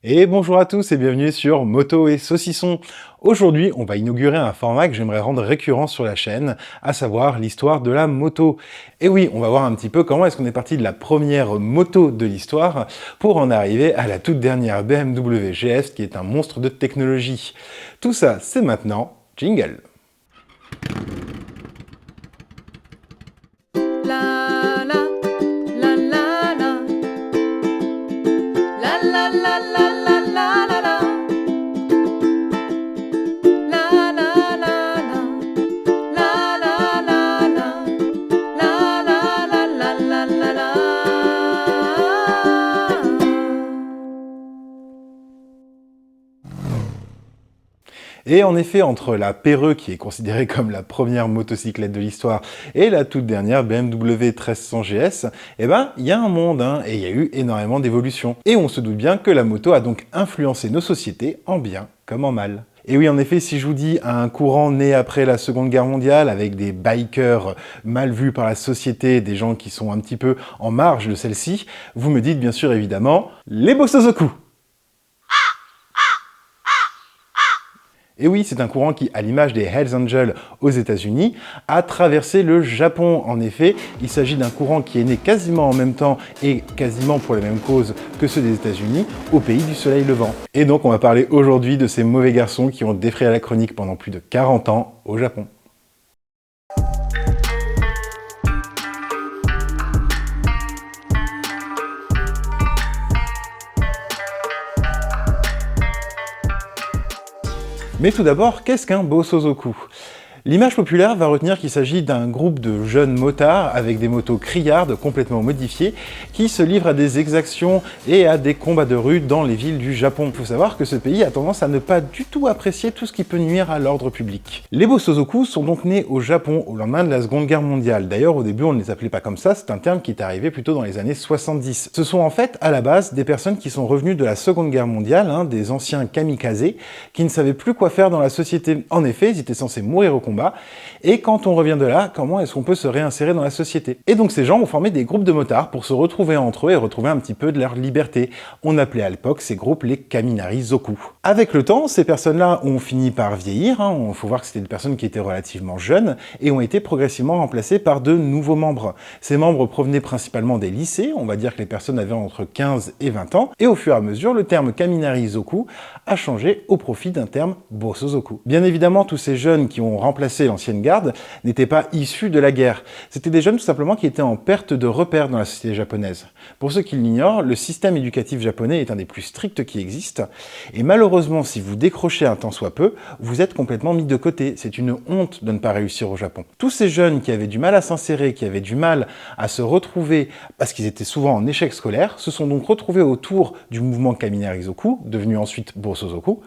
Et bonjour à tous et bienvenue sur Moto et Saucisson. Aujourd'hui, on va inaugurer un format que j'aimerais rendre récurrent sur la chaîne, à savoir l'histoire de la moto. Et oui, on va voir un petit peu comment est-ce qu'on est parti de la première moto de l'histoire pour en arriver à la toute dernière BMW GS qui est un monstre de technologie. Tout ça, c'est maintenant. Jingle. La la la la la la la la la la la la la la la la la la la la. Et en effet, entre la Perreux, qui est considérée comme la première motocyclette de l'histoire, et la toute dernière BMW 1300 GS, eh ben, il y a un monde, et il y a eu énormément d'évolutions. Et on se doute bien que la moto a donc influencé nos sociétés en bien comme en mal. Et oui, en effet, si je vous dis un courant né après la Seconde Guerre mondiale, avec des bikers mal vus par la société, des gens qui sont un petit peu en marge de celle-ci, vous me dites bien sûr évidemment les Bosozoku. Et oui, c'est un courant qui, à l'image des Hells Angels aux États-Unis, a traversé le Japon. En effet, il s'agit d'un courant qui est né quasiment en même temps et quasiment pour les mêmes causes que ceux des États-Unis, au pays du soleil levant. Et donc, on va parler aujourd'hui de ces mauvais garçons qui ont défrayé la chronique pendant plus de 40 ans au Japon. Mais tout d'abord, qu'est-ce qu'un Bosozoku ? L'image populaire va retenir qu'il s'agit d'un groupe de jeunes motards avec des motos criardes complètement modifiées qui se livrent à des exactions et à des combats de rue dans les villes du Japon. Il faut savoir que ce pays a tendance à ne pas du tout apprécier tout ce qui peut nuire à l'ordre public. Les Bosozoku sont donc nés au Japon au lendemain de la Seconde Guerre mondiale. D'ailleurs, au début, on ne les appelait pas comme ça, c'est un terme qui est arrivé plutôt dans les années 70. Ce sont en fait, à la base, des personnes qui sont revenues de la Seconde Guerre mondiale, des anciens kamikazes, qui ne savaient plus quoi faire dans la société. En effet, ils étaient censés mourir au combat, et quand on revient de là, comment est-ce qu'on peut se réinsérer dans la société? Et donc ces gens ont formé des groupes de motards pour se retrouver entre eux et retrouver un petit peu de leur liberté. On appelait à l'époque ces groupes les Kaminari-zoku. Avec le temps, ces personnes-là ont fini par vieillir, il faut voir que c'était des personnes qui étaient relativement jeunes, et ont été progressivement remplacées par de nouveaux membres. Ces membres provenaient principalement des lycées, on va dire que les personnes avaient entre 15 et 20 ans, et au fur et à mesure, le terme Kaminari-zoku a changé au profit d'un terme Bosozoku. Bien évidemment, tous ces jeunes qui ont remplacé l'ancienne garde n'étaient pas issus de la guerre. C'était des jeunes tout simplement qui étaient en perte de repères dans la société japonaise. Pour ceux qui l'ignorent, le système éducatif japonais est un des plus stricts qui existent, et malheureusement, si vous décrochez un tant soit peu, vous êtes complètement mis de côté. C'est une honte de ne pas réussir au Japon. Tous ces jeunes qui avaient du mal à s'insérer, qui avaient du mal à se retrouver, parce qu'ils étaient souvent en échec scolaire, se sont donc retrouvés autour du mouvement Kaminari-zoku, devenu ensuite Bosozoku,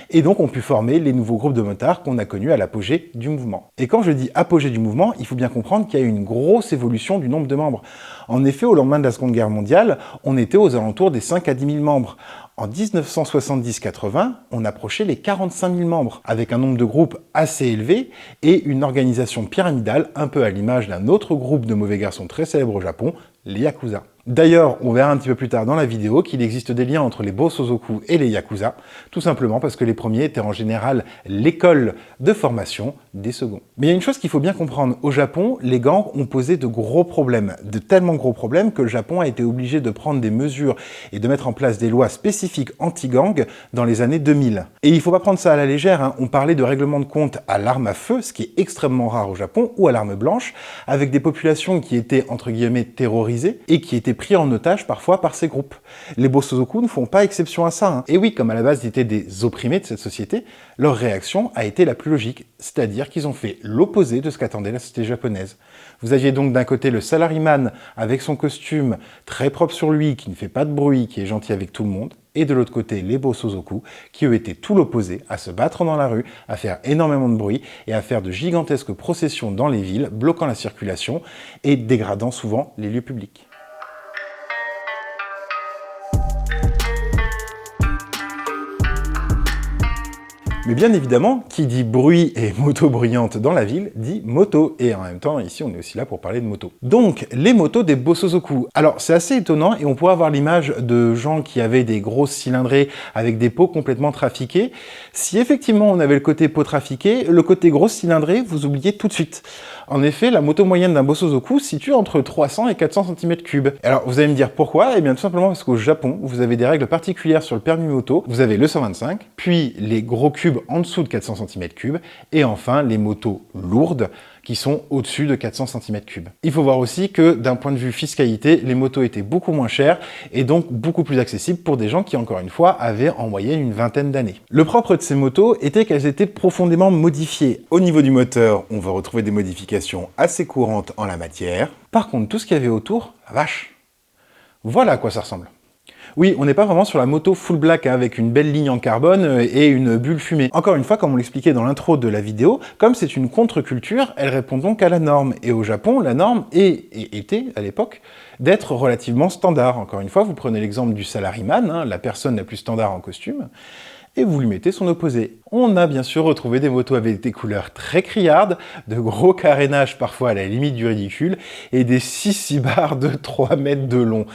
et donc ont pu former les nouveaux groupes de motards qu'on a connus à l'apogée du mouvement. Et quand je dis apogée du mouvement, il faut bien comprendre qu'il y a eu une grosse évolution du nombre de membres. En effet, au lendemain de la Seconde Guerre mondiale, on était aux alentours des 5 à 10 000 membres. En 1970-80, on approchait les 45 000 membres, avec un nombre de groupes assez élevé et une organisation pyramidale un peu à l'image d'un autre groupe de mauvais garçons très célèbre au Japon, les Yakuza. D'ailleurs, on verra un petit peu plus tard dans la vidéo qu'il existe des liens entre les Bosozoku et les Yakuza, tout simplement parce que les premiers étaient en général l'école de formation des seconds. Mais il y a une chose qu'il faut bien comprendre, au Japon, les gangs ont posé de gros problèmes, de tellement gros problèmes que le Japon a été obligé de prendre des mesures et de mettre en place des lois spécifiques anti-gang dans les années 2000. Et il ne faut pas prendre ça à la légère, on parlait de règlement de compte à l'arme à feu, ce qui est extrêmement rare au Japon, ou à l'arme blanche, avec des populations qui étaient entre guillemets terrorisées et qui étaient pris en otage parfois par ces groupes. Les Bosozoku ne font pas exception à ça. Et oui, comme à la base ils étaient des opprimés de cette société, leur réaction a été la plus logique, c'est-à-dire qu'ils ont fait l'opposé de ce qu'attendait la société japonaise. Vous aviez donc d'un côté le salaryman avec son costume très propre sur lui, qui ne fait pas de bruit, qui est gentil avec tout le monde, et de l'autre côté les Bosozoku, qui eux étaient tout l'opposé, à se battre dans la rue, à faire énormément de bruit et à faire de gigantesques processions dans les villes, bloquant la circulation et dégradant souvent les lieux publics. Mais bien évidemment, qui dit bruit et moto bruyante dans la ville, dit moto. Et en même temps, ici, on est aussi là pour parler de moto. Donc, les motos des Bosozoku. Alors, c'est assez étonnant et on pourrait avoir l'image de gens qui avaient des grosses cylindrées avec des pots complètement trafiqués. Si effectivement on avait le côté pot trafiqué, le côté grosse cylindrée, vous oubliez tout de suite. En effet, la moto moyenne d'un Bosozoku se situe entre 300 et 400 cm3. Alors, vous allez me dire pourquoi? Eh bien, tout simplement parce qu'au Japon, vous avez des règles particulières sur le permis moto. Vous avez le 125, puis les gros cubes en dessous de 400 cm3, et enfin les motos lourdes qui sont au-dessus de 400 cm3. Il faut voir aussi que d'un point de vue fiscalité, les motos étaient beaucoup moins chères et donc beaucoup plus accessibles pour des gens qui, encore une fois, avaient en moyenne une vingtaine d'années. Le propre de ces motos était qu'elles étaient profondément modifiées. Au niveau du moteur, on va retrouver des modifications assez courantes en la matière. Par contre, tout ce qu'il y avait autour, la vache, voilà à quoi ça ressemble. Oui, on n'est pas vraiment sur la moto full black hein, avec une belle ligne en carbone et une bulle fumée. Encore une fois, comme on l'expliquait dans l'intro de la vidéo, comme c'est une contre-culture, elle répond donc à la norme. Et au Japon, la norme était, à l'époque, d'être relativement standard. Encore une fois, vous prenez l'exemple du salaryman, hein, la personne la plus standard en costume, et vous lui mettez son opposé. On a bien sûr retrouvé des motos avec des couleurs très criardes, de gros carénages parfois à la limite du ridicule, et des 6 barres de 3 mètres de long.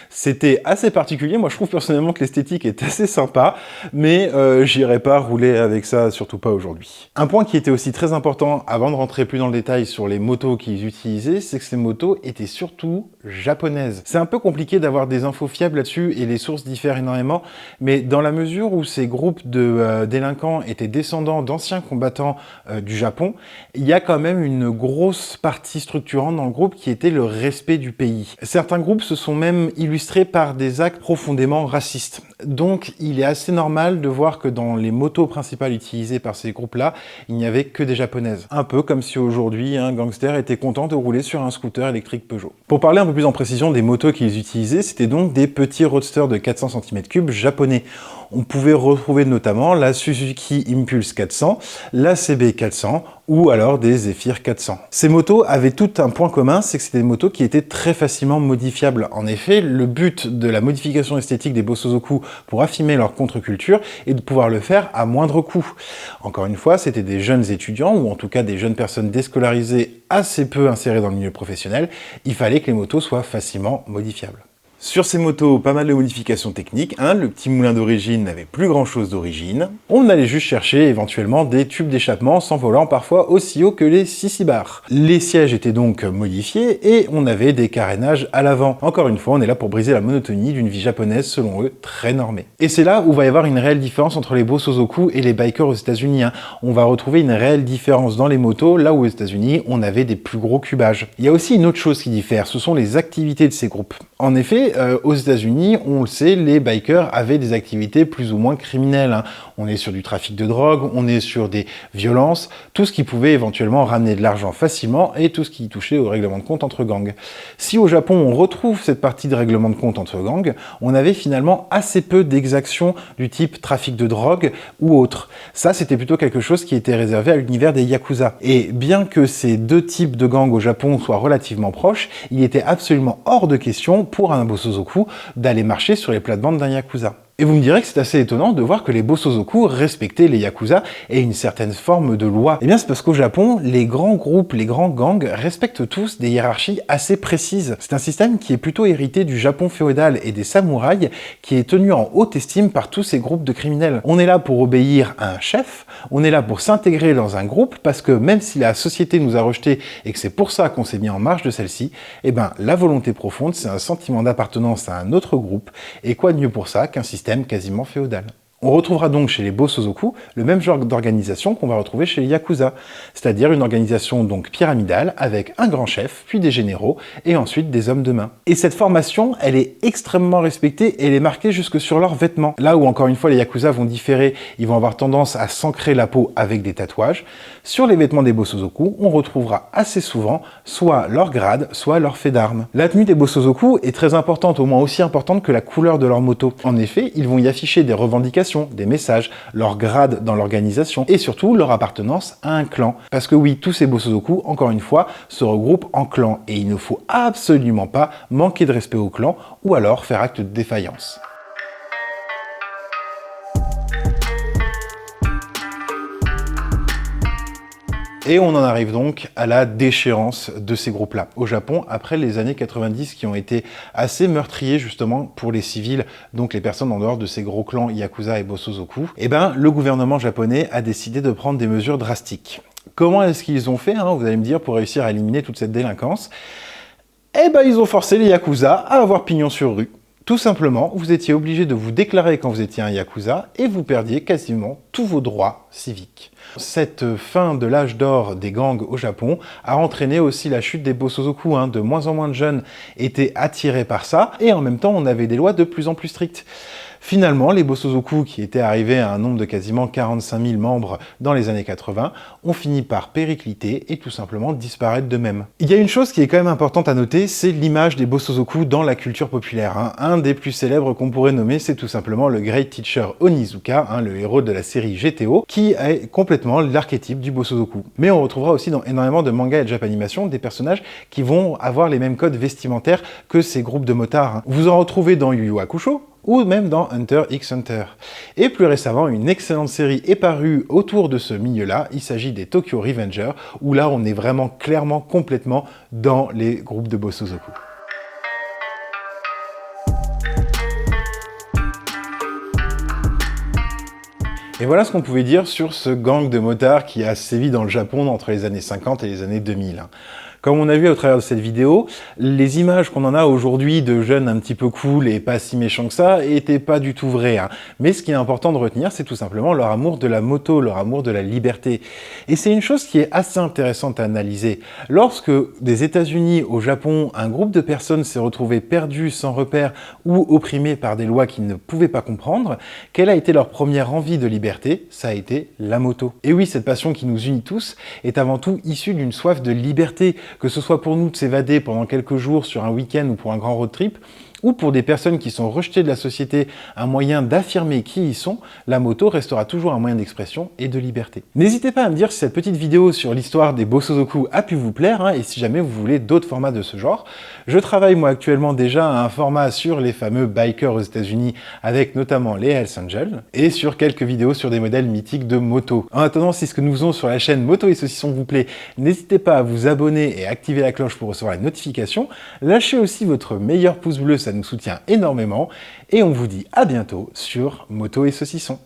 C'était assez particulier, moi je trouve personnellement que l'esthétique est assez sympa, mais j'irai pas rouler avec ça, surtout pas aujourd'hui. Un point qui était aussi très important, avant de rentrer plus dans le détail sur les motos qu'ils utilisaient, c'est que ces motos étaient surtout japonaises. C'est un peu compliqué d'avoir des infos fiables là-dessus, et les sources diffèrent énormément, mais dans la mesure où ces groupes de délinquants étaient descendants d'anciens combattants du Japon, il y a quand même une grosse partie structurante dans le groupe qui était le respect du pays. Certains groupes se sont même illustrés par des actes profondément racistes. Donc il est assez normal de voir que dans les motos principales utilisées par ces groupes-là, il n'y avait que des japonaises. Un peu comme si aujourd'hui un gangster était content de rouler sur un scooter électrique Peugeot. Pour parler un peu plus en précision des motos qu'ils utilisaient, c'était donc des petits roadsters de 400 cm3 japonais. On pouvait retrouver notamment la Suzuki Impulse 400, la CB 400 ou alors des Zephyr 400. Ces motos avaient tout un point commun, c'est que c'était des motos qui étaient très facilement modifiables. En effet, le but de la modification esthétique des Bosozoku pour affirmer leur contre-culture est de pouvoir le faire à moindre coût. Encore une fois, c'était des jeunes étudiants ou en tout cas des jeunes personnes déscolarisées assez peu insérées dans le milieu professionnel. Il fallait que les motos soient facilement modifiables. Sur ces motos, pas mal de modifications techniques. Hein, le petit moulin d'origine n'avait plus grand chose d'origine. On allait juste chercher éventuellement des tubes d'échappement s'envolant parfois aussi haut que les 6 bars. Les sièges étaient donc modifiés et on avait des carénages à l'avant. Encore une fois, on est là pour briser la monotonie d'une vie japonaise selon eux très normée. Et c'est là où va y avoir une réelle différence entre les Bosozoku et les bikers aux États-Unis. Hein. On va retrouver une réelle différence dans les motos, là où aux États-Unis on avait des plus gros cubages. Il y a aussi une autre chose qui diffère, ce sont les activités de ces groupes. En effet, aux États-Unis, on le sait, les bikers avaient des activités plus ou moins criminelles. Hein. On est sur du trafic de drogue, on est sur des violences, tout ce qui pouvait éventuellement ramener de l'argent facilement et tout ce qui touchait au règlement de compte entre gangs. Si au Japon, on retrouve cette partie de règlement de compte entre gangs, on avait finalement assez peu d'exactions du type trafic de drogue ou autre. Ça, c'était plutôt quelque chose qui était réservé à l'univers des Yakuza. Et bien que ces deux types de gangs au Japon soient relativement proches, il était absolument hors de question pour un Bosozoku d'aller marcher sur les plates-bandes d'un Yakuza. Et vous me direz que c'est assez étonnant de voir que les Bosozoku respectaient les Yakuza et une certaine forme de loi. Eh bien, c'est parce qu'au Japon, les grands groupes, les grands gangs respectent tous des hiérarchies assez précises. C'est un système qui est plutôt hérité du Japon féodal et des samouraïs, qui est tenu en haute estime par tous ces groupes de criminels. On est là pour obéir à un chef, on est là pour s'intégrer dans un groupe, parce que même si la société nous a rejetés et que c'est pour ça qu'on s'est mis en marge de celle-ci, eh ben, la volonté profonde, c'est un sentiment d'appartenance à un autre groupe, et quoi de mieux pour ça qu'un système quasiment féodal. On retrouvera donc chez les Bosozoku le même genre d'organisation qu'on va retrouver chez les Yakuza, c'est-à-dire une organisation donc pyramidale avec un grand chef, puis des généraux, et ensuite des hommes de main. Et cette formation, elle est extrêmement respectée et elle est marquée jusque sur leurs vêtements. Là où encore une fois les Yakuza vont différer, ils vont avoir tendance à s'ancrer la peau avec des tatouages, sur les vêtements des Bosozoku, on retrouvera assez souvent soit leur grade, soit leur fait d'armes. La tenue des Bosozoku est très importante, au moins aussi importante que la couleur de leur moto. En effet, ils vont y afficher des revendications, des messages, leur grade dans l'organisation et surtout leur appartenance à un clan. Parce que oui, tous ces Bosozoku, encore une fois, se regroupent en clans et il ne faut absolument pas manquer de respect au clan ou alors faire acte de défaillance. Et on en arrive donc à la déchéance de ces groupes-là. Au Japon, après les années 90 qui ont été assez meurtriers justement pour les civils, donc les personnes en dehors de ces gros clans Yakuza et Bosozoku, eh ben, le gouvernement japonais a décidé de prendre des mesures drastiques. Comment est-ce qu'ils ont fait, vous allez me dire, pour réussir à éliminer toute cette délinquance? Eh ben, ils ont forcé les Yakuza à avoir pignon sur rue. Tout simplement, vous étiez obligé de vous déclarer quand vous étiez un Yakuza et vous perdiez quasiment tous vos droits civiques. Cette fin de l'âge d'or des gangs au Japon a entraîné aussi la chute des Bosozoku. De moins en moins de jeunes étaient attirés par ça et en même temps on avait des lois de plus en plus strictes. Finalement, les Bosozoku, qui étaient arrivés à un nombre de quasiment 45 000 membres dans les années 80, ont fini par péricliter et tout simplement disparaître d'eux-mêmes. Il y a une chose qui est quand même importante à noter, c'est l'image des Bosozoku dans la culture populaire. Un des plus célèbres qu'on pourrait nommer, c'est tout simplement le Great Teacher Onizuka, le héros de la série GTO, qui est complètement l'archétype du Bosozoku. Mais on retrouvera aussi dans énormément de mangas et de Japanimation des personnages qui vont avoir les mêmes codes vestimentaires que ces groupes de motards. Vous en retrouvez dans Yu Yu Hakusho, ou même dans Hunter x Hunter. Et plus récemment, une excellente série est parue autour de ce milieu-là, il s'agit des Tokyo Revengers, où là on est vraiment clairement, complètement dans les groupes de Bosozoku. Et voilà ce qu'on pouvait dire sur ce gang de motards qui a sévi dans le Japon entre les années 50 et les années 2000. Comme on a vu au travers de cette vidéo, les images qu'on en a aujourd'hui de jeunes un petit peu cool et pas si méchants que ça étaient pas du tout vraies. Mais ce qui est important de retenir, c'est tout simplement leur amour de la moto, leur amour de la liberté. Et c'est une chose qui est assez intéressante à analyser. Lorsque des États-Unis au Japon, un groupe de personnes s'est retrouvé perdu, sans repère ou opprimé par des lois qu'ils ne pouvaient pas comprendre, quelle a été leur première envie de liberté? Ça a été la moto. Et oui, cette passion qui nous unit tous est avant tout issue d'une soif de liberté, que ce soit pour nous de s'évader pendant quelques jours sur un week-end ou pour un grand road trip, ou pour des personnes qui sont rejetées de la société, un moyen d'affirmer qui ils sont, la moto restera toujours un moyen d'expression et de liberté. N'hésitez pas à me dire si cette petite vidéo sur l'histoire des Bosozoku a pu vous plaire, et si jamais vous voulez d'autres formats de ce genre. Je travaille moi actuellement déjà à un format sur les fameux bikers aux États-Unis, avec notamment les Hells Angels, et sur quelques vidéos sur des modèles mythiques de moto. En attendant, si ce que nous faisons sur la chaîne Moto et Saucisson vous plaît, n'hésitez pas à vous abonner et activer la cloche pour recevoir les notifications. Lâchez aussi votre meilleur pouce bleu, ça nous soutient énormément, et on vous dit à bientôt sur Moto et Saucisson.